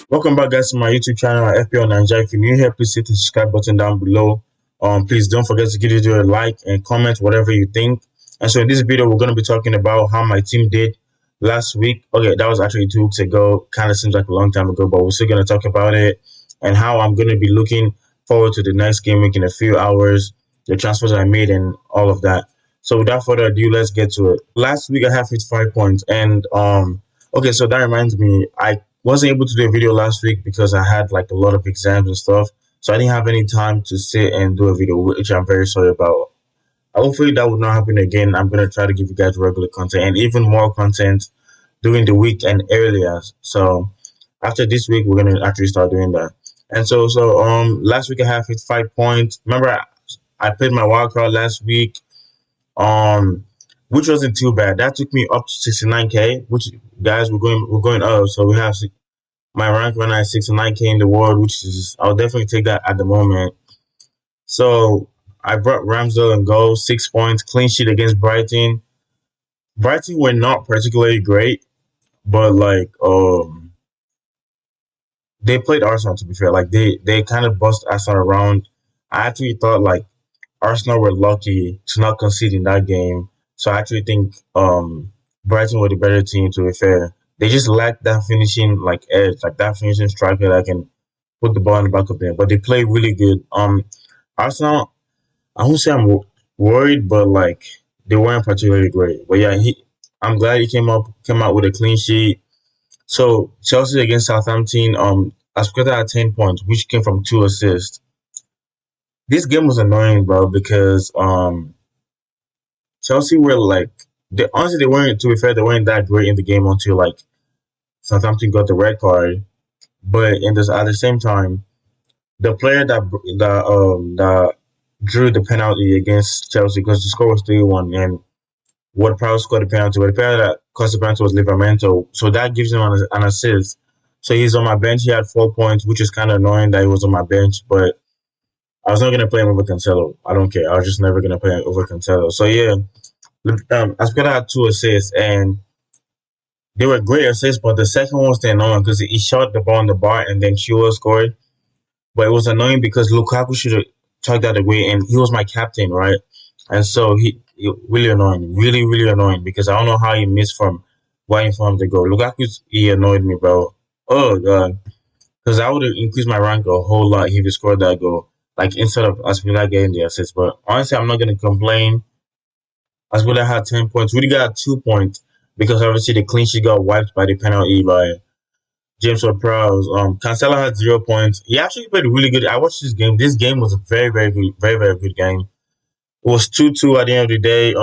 Welcome back, guys, to my YouTube channel, FPL Nigeria. If you're new here, please hit the subscribe button down below. Please don't forget to give the video a like and comment whatever you think. And so in this video, we're going to be talking about how my team did last week. Okay, that was actually 2 weeks ago. Kind of seems like a long time ago, but we're still going to talk about it and how I'm going to be looking forward to the next game week in a few hours, the transfers I made, and all of that. So without further ado, let's get to it. Last week I had 55 points, and okay, so that reminds me, I wasn't able to do a video last week because I had like a lot of exams and stuff. So I didn't have any time to sit and do a video, which I'm very sorry about. Hopefully that would not happen again. I'm gonna try to give you guys regular content and even more content during the week and earlier. So after this week, we're gonna actually start doing that. And last week I had 55 points. Remember, I played my wild card last week. Um which wasn't too bad. That took me up to 69k, which guys we're going up. So we have my rank right now is 69k in the world, which is I'll definitely take that at the moment. So I brought Ramsdale and goal, 6 points, clean sheet against Brighton. Brighton were not particularly great, but they played Arsenal, to be fair. Like they kind of bust Arsenal around. I actually thought like Arsenal were lucky to not concede in that game. So I actually think Brighton were the better team, to be fair. They just lacked that finishing like edge, like that finishing striker that can put the ball in the back of them. But they play really good. Arsenal, I won't say I'm worried, but like they weren't particularly great. But yeah, I'm glad he came out with a clean sheet. So Chelsea against Southampton, Aspilicueta had 10 points, which came from 2 assists. This game was annoying, bro, because Chelsea were like they honestly they weren't, to be fair, they weren't that great in the game until like Southampton got the red card. But in this at the same time, the player that drew the penalty against Chelsea, because the score was 3-1, and what Prowse scored the penalty, but the player that caused the penalty was Livramento, so that gives him an assist. So he's on my bench. He had 4 points, which is kind of annoying that he was on my bench, but I was not gonna play him over Cancelo. I don't care. I was just never gonna play him over Cancelo. So yeah, Aspilicueta had 2 assists, and they were great assists, but the second one was the annoying because he shot the ball on the bar and then Chilwell scored. But it was annoying because Lukaku should have tucked that away, and he was my captain, right? And so he really annoying, really really annoying because I don't know how he missed from waiting for him to go. Lukaku, he annoyed me, bro. Oh god, because I would have increased my rank a whole lot if he scored that goal. Like instead of Aspinall getting the assist, but honestly, I'm not gonna complain. Aspinall had 10 points. Rudy got 2 points because obviously the clean sheet got wiped by the penalty by James Ward-Prowse. Cancelo had 0 points. He actually played really good. I watched this game. This game was a very, very good, very, very good game. It was 2-2 at the end of the day.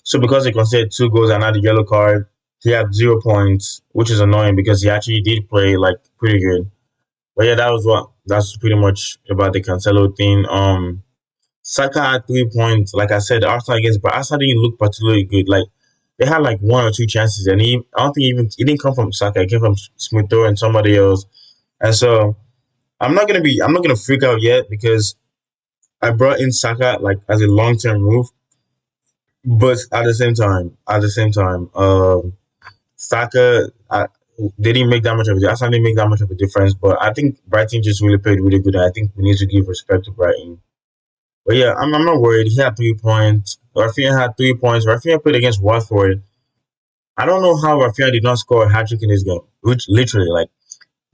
So because he conceded 2 goals and had a yellow card, he had 0 points, which is annoying because he actually did play like pretty good. But yeah, that's pretty much about the Cancelo thing. Saka had 3 points. Like I said, Arsenal didn't look particularly good. Like they had like 1 or 2 chances, and I don't think it didn't come from Saka. It came from Smith Rowe and somebody else. And so I'm not gonna freak out yet because I brought in Saka like as a long term move, but at the same time, Saka. They didn't make that much of a Arsenal didn't make that much of a difference, but I think Brighton just really played really good. I think we need to give respect to Brighton. But yeah, I'm not worried. He had 3 points. Rafinha had 3 points. Rafinha played against Watford. I don't know how Rafinha did not score a hat trick in this game. Which literally, like,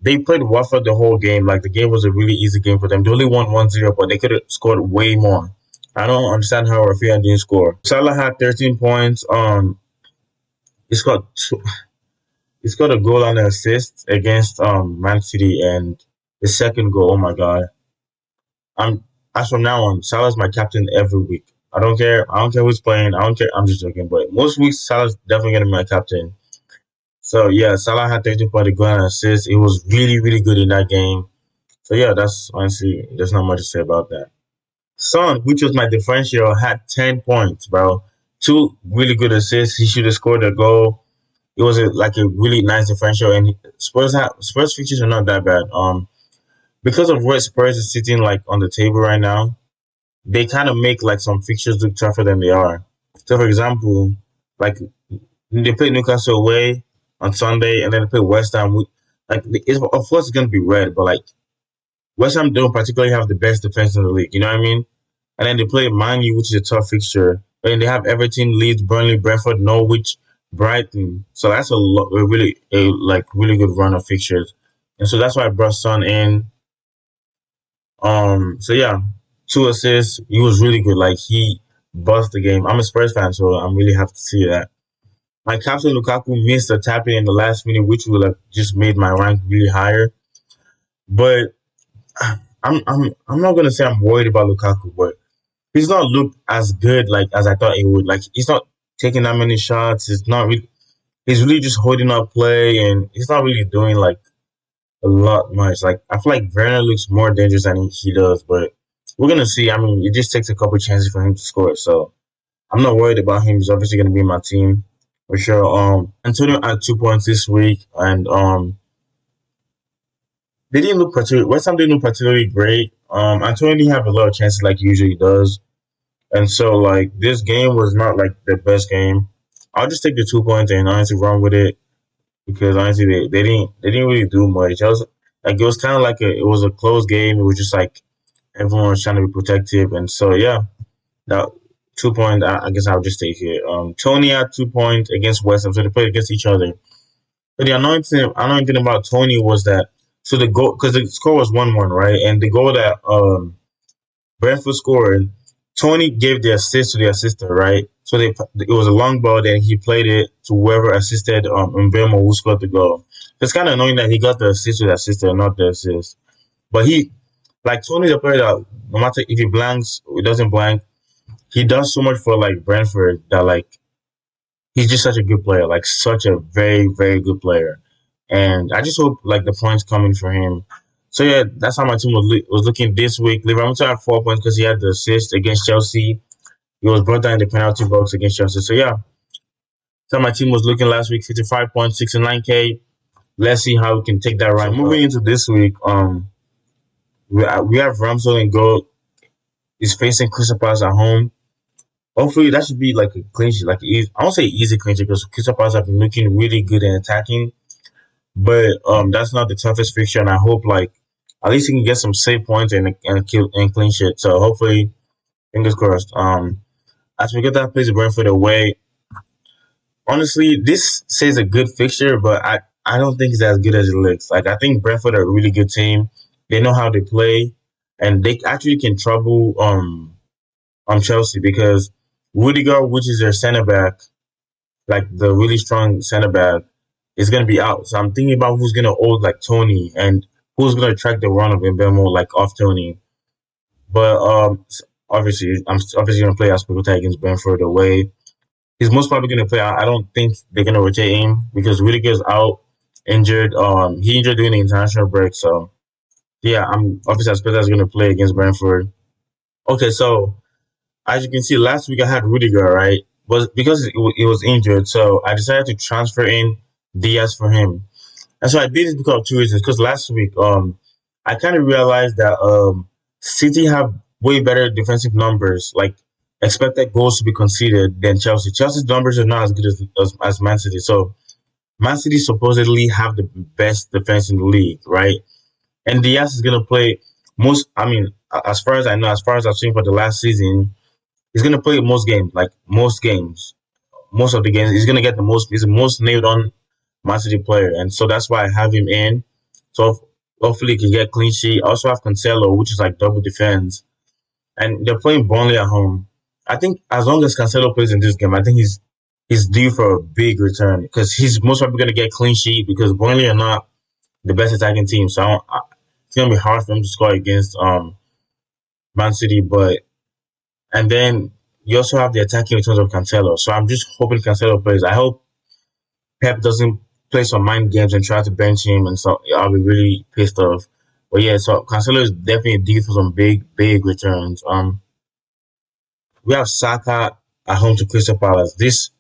they played Watford the whole game. Like, the game was a really easy game for them. They only won 1-0, but they could have scored way more. I don't understand how Rafinha didn't score. Salah had 13 points. He scored he scored a goal and an assist against Man City, and the second goal. Oh my god! I'm As from now on, Salah's my captain every week. I don't care. I don't care who's playing. I don't care. I'm just joking. But most weeks, Salah's definitely gonna be my captain. So yeah, Salah had 13 points, a goal and an assist. It was really, really good in that game. So yeah, that's honestly there's not much to say about that. Son, which was my differential, had 10 points, bro. 2 really good assists. He should have scored a goal. It was like a really nice differential, and Spurs features are not that bad. Because of where Spurs is sitting like on the table right now, they kind of make like some fixtures look tougher than they are. So, for example, like they play Newcastle away on Sunday, and then they play West Ham. like of course it's gonna be red, but like West Ham don't particularly have the best defense in the league. You know what I mean? And then they play Man U, which is a tough fixture. And they have Everton, Leeds, Burnley, Brentford, Norwich, Brighton. So that's a really a like really good run of fixtures. And so that's why I brought Son in. So yeah, 2 assists. He was really good. Like he buzzed the game. I'm a Spurs fan, so I'm really happy to see that. My captain Lukaku missed a tap in the last minute, which would have just made my rank really higher. But I'm not gonna say I'm worried about Lukaku, but he's not looked as good like as I thought he would. Like he's not taking that many shots. It's not really. He's really just holding up play, and he's not really doing like a lot much. Like I feel like Werner looks more dangerous than he does, but we're gonna see. I mean, it just takes a couple chances for him to score, so I'm not worried about him. He's obviously gonna be in my team for sure. Antonio had 2 points this week, and they didn't look particularly. West Ham didn't look particularly great. Antonio didn't have a lot of chances like he usually does. And so like this game was not like the best game. I'll just take the 2 points and honestly run with it because honestly they didn't really do much. It was kind of like it was a close game. It was just like everyone was trying to be protective, and so yeah, that 2 point I guess I'll just take it. Tony had 2 points against West Ham, so they played against each other. But the annoying thing about Tony was that so the goal because the score was 1-1, right, and the goal that Brentford scored. Tony gave the assist to the assister, right? So it was a long ball, then he played it to whoever assisted Mbemo who scored the goal. It's kind of annoying that he got the assist to the assister, not the assist. But like Tony's a player that no matter if he blanks or he doesn't blank, he does so much for like Brentford that like he's just such a good player, like such a very very good player. And I just hope like the points coming for him. So yeah, that's how my team was looking this week. Liverpool had 4 points because he had the assist against Chelsea. He was brought down in the penalty box against Chelsea. So yeah, so my team was looking last week 55 points, 69K. Let's see how we can take that right. So moving into this week, we have Ramsdale and goal. He's facing Crystal Palace at home. Hopefully that should be like a clean sheet, like easy, I won't say easy clean sheet because Crystal Palace have been looking really good in attacking. But that's not the toughest fixture, and I hope like at least he can get some save points and kill and clean shit. So hopefully, fingers crossed. As we get that plays Brentford away, honestly, this says a good fixture, but I don't think it's as good as it looks. Like I think Brentford are a really good team. They know how they play, and they actually can trouble Chelsea because Rudiger, which is their center back, like the really strong center back, is gonna be out. So I'm thinking about who's gonna hold like Tony and who's gonna track the run of Mbemo like off Tony. But obviously I'm obviously gonna play Aspilicueta against Brentford away. He's most probably gonna play. I don't think they're gonna rotate him because Rudiger's out injured. He injured during the international break. So yeah, I'm obviously Aspilicueta's gonna play against Brentford. Okay, so as you can see, last week I had Rudiger, right? But because he was injured, so I decided to transfer in Diaz for him. And so I did this because of two reasons. Because last week, I kind of realized that City have way better defensive numbers, like expected goals to be conceded than Chelsea. Chelsea's numbers are not as good as Man City. So Man City supposedly have the best defense in the league, right? And Diaz is gonna play most. I mean, as far as I know, as far as I've seen for the last season, he's gonna play most games, like most games, most of the games. He's gonna get the most. He's the most nailed on Man City player, and so that's why I have him in. So hopefully he can get clean sheet. I also have Cancelo, which is like double defense, and they're playing Burnley at home. I think as long as Cancelo plays in this game, I think he's due for a big return because he's most probably gonna get clean sheet because Burnley are not the best attacking team. So it's gonna be hard for him to score against Man City, but and then you also have the attacking returns of Cancelo. So I'm just hoping Cancelo plays. I hope Pep doesn't play some mind games and try to bench him, and so I'll be really pissed off. But yeah, so Cancelo is definitely due for some big returns. We have Saka at home to Crystal Palace. This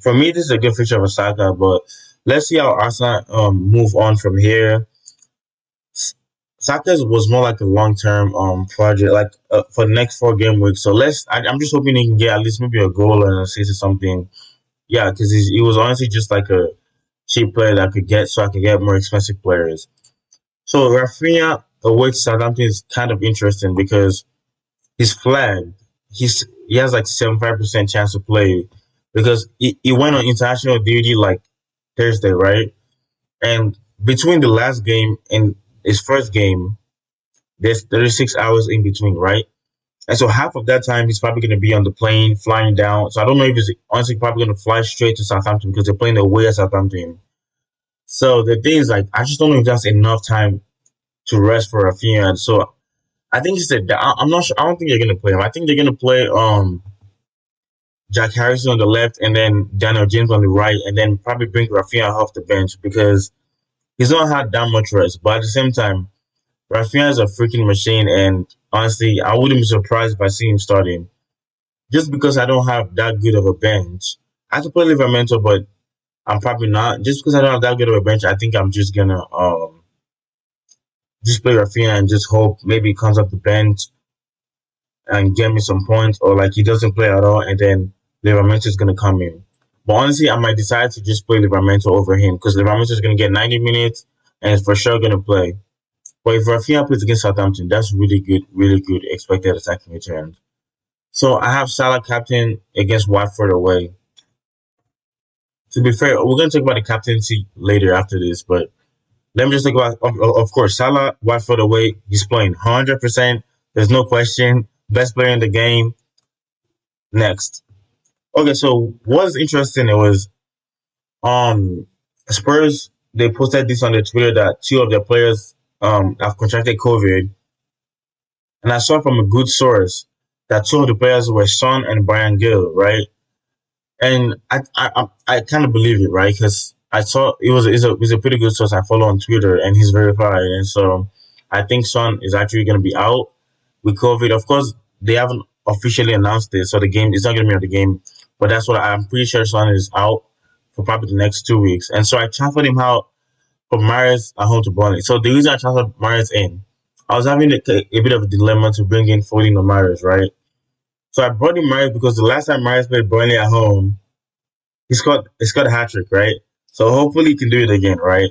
for me, this is a good feature of Saka, but let's see how Arsenal move on from here. Saka's was more like a long term project, like for the next 4 game weeks. So I'm just hoping he can get at least maybe a goal or an assist or something. Yeah, because he was honestly just like a cheap player that I could get so I can get more expensive players. So Rafinha away to Southampton is kind of interesting because he's flagged. He has like 75% chance to play because he went on international duty like Thursday, right? And between the last game and his first game, there's 36 hours in between, right? And so half of that time he's probably going to be on the plane flying down. So I don't know if he's honestly probably going to fly straight to Southampton because they're playing away at Southampton. So the thing is, like, I just don't know if that's enough time to rest for Rafinha. And so I think it's that I'm not sure. I don't think they're going to play him. I think they're going to play Jack Harrison on the left and then Daniel James on the right, and then probably bring Rafinha off the bench because he's not had that much rest. But at the same time, Rafinha is a freaking machine, and honestly, I wouldn't be surprised if I see him starting. Just because I don't have that good of a bench. I could play Livermore, but I'm probably not. Just because I don't have that good of a bench, I think I'm just gonna just play Rafinha and just hope maybe he comes off the bench and get me some points, or like he doesn't play at all, and then Livermore is gonna come in. But honestly, I might decide to just play Livermore over him because Livermore is gonna get 90 minutes and is for sure gonna play. But if Rafinha plays against Southampton, that's really good expected attacking return. So I have Salah captain against Watford away. To be fair, we're going to talk about the captaincy later after this, but let me just talk about, of course, Salah, Watford away. He's playing 100%. There's no question. Best player in the game. Next. Okay, so what's interesting, it was um Spurs, they posted this on their Twitter that two of their players have contracted COVID. And I saw from a good source that two of the players were Son and Brian Gill, right? And I kind of believe it, right? Because I saw it was a pretty good source I follow on Twitter, and he's verified, and so I think Son is actually going to be out with COVID. Of course, they haven't officially announced it, so the game is not going to be on the game, but that's what I'm pretty sure Son is out for probably the next 2 weeks, and so I transferred him out from Mares at home to Burnley. So the reason I transferred Mares in, I was having a bit of a dilemma to bring in Foden or Mares, right? So I brought in Mares because the last time Mares played Burnley at home, he scored a hat trick, right? So hopefully he can do it again, right?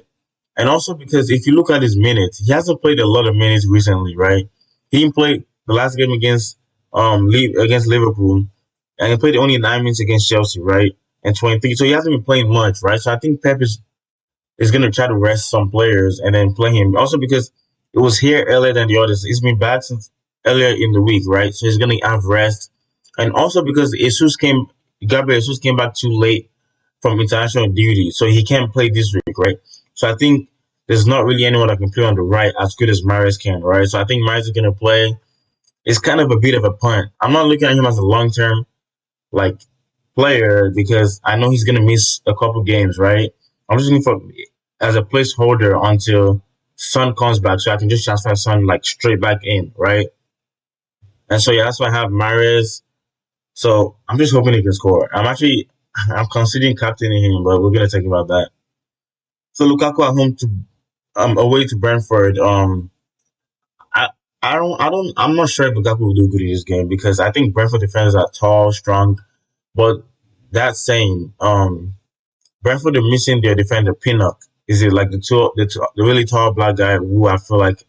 And also because if you look at his minutes, he hasn't played a lot of minutes recently, right? He didn't play the last game against Liverpool, and he played only 9 minutes against Chelsea, right? And 23, so he hasn't been playing much, right? So I think Pep is going to try to rest some players and then play him. Also because it was here earlier than the others. It's been back since earlier in the week, right? So he's going to have rest, and also because Gabriel Jesus came back too late from international duty, so he can't play this week, right? So I think there's not really anyone that can play on the right as good as Maris can, right? So I think Maris is going to play. It's kind of a bit of a punt. I'm not looking at him as a long term like player because I know he's going to miss a couple games, right? I'm just looking for as a placeholder until Sun comes back, so I can just transfer Sun like straight back in, right? And so yeah, that's why I have Mares. So I'm just hoping he can score. I'm considering captaining him, but we're gonna talk about that. So Lukaku at home to away to Brentford. I I'm not sure if Lukaku will do good in this game because I think Brentford defenders are tall, strong. But that saying, Brentford are missing their defender Pinnock. Is it like the really tall black guy who I feel like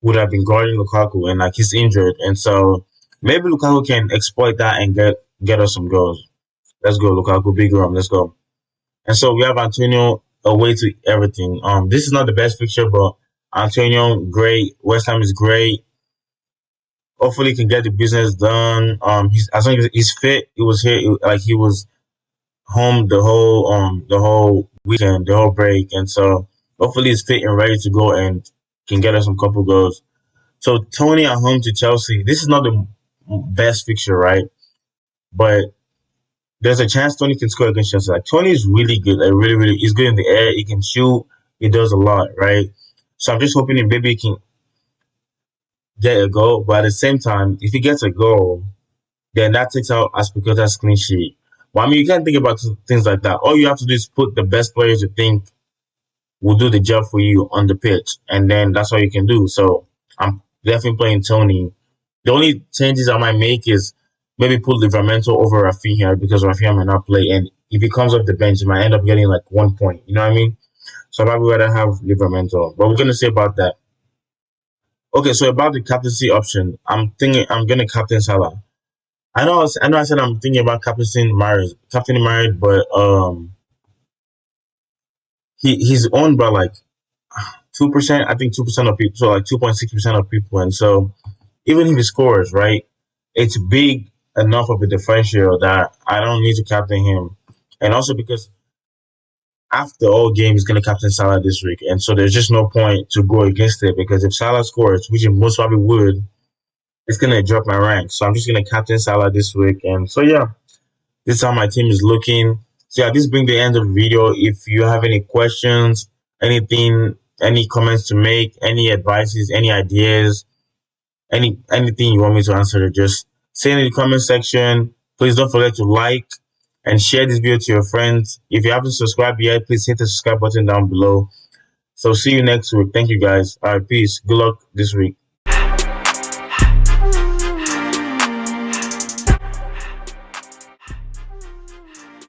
would have been guarding Lukaku, and like he's injured, and so maybe Lukaku can exploit that and get us some goals. Let's go, Lukaku, big room, let's go. And so we have Antonio away to everything. This is not the best picture, but Antonio great. West Ham is great. Hopefully, he can get the business done. He's as long as he's fit. He was here, like he was home the whole weekend, the whole break, and so hopefully he's fit and ready to go and can get us some couple goals. So Tony at home to Chelsea. This is not the best fixture, right? But there's a chance Tony can score against Chelsea. Like Tony is really good. Like really, he's good in the air. He can shoot. He does a lot, right? So I'm just hoping that maybe he can get a goal. But at the same time, if he gets a goal, then that takes out Aspilicueta's clean sheet. Well, I mean, you can't think about things like that. All you have to do is put the best players you think will do the job for you on the pitch, and then that's all you can do. So I'm definitely playing Tony. The only changes I might make is maybe put Livramento over Rafinha because Rafinha might not play, and if he comes off the bench, he might end up getting like 1 point. You know what I mean? So I'd probably rather have Livermore. But we're gonna say about that. Okay, so about the captaincy option, I'm thinking I'm gonna captain Salah. I said I'm thinking about captaining Marriott, but he's owned by like 2%. I think 2% of people, so like 2.6% of people, and so even if he scores, right, it's big enough of a differential that I don't need to captain him, and also because after all game he's gonna captain Salah this week, and so there's just no point to go against it because if Salah scores, which he most probably would, it's gonna drop my rank. So I'm just gonna captain Salah this week, and so yeah, this is how my team is looking. So yeah, this brings the end of the video. If you have any questions, anything, any comments to make, any advices, any ideas, anything you want me to answer, just say in the comment section. Please don't forget to like and share this video to your friends. If you haven't subscribed yet, please hit the subscribe button down below. So see you next week. Thank you guys. All right, peace. Good luck this week.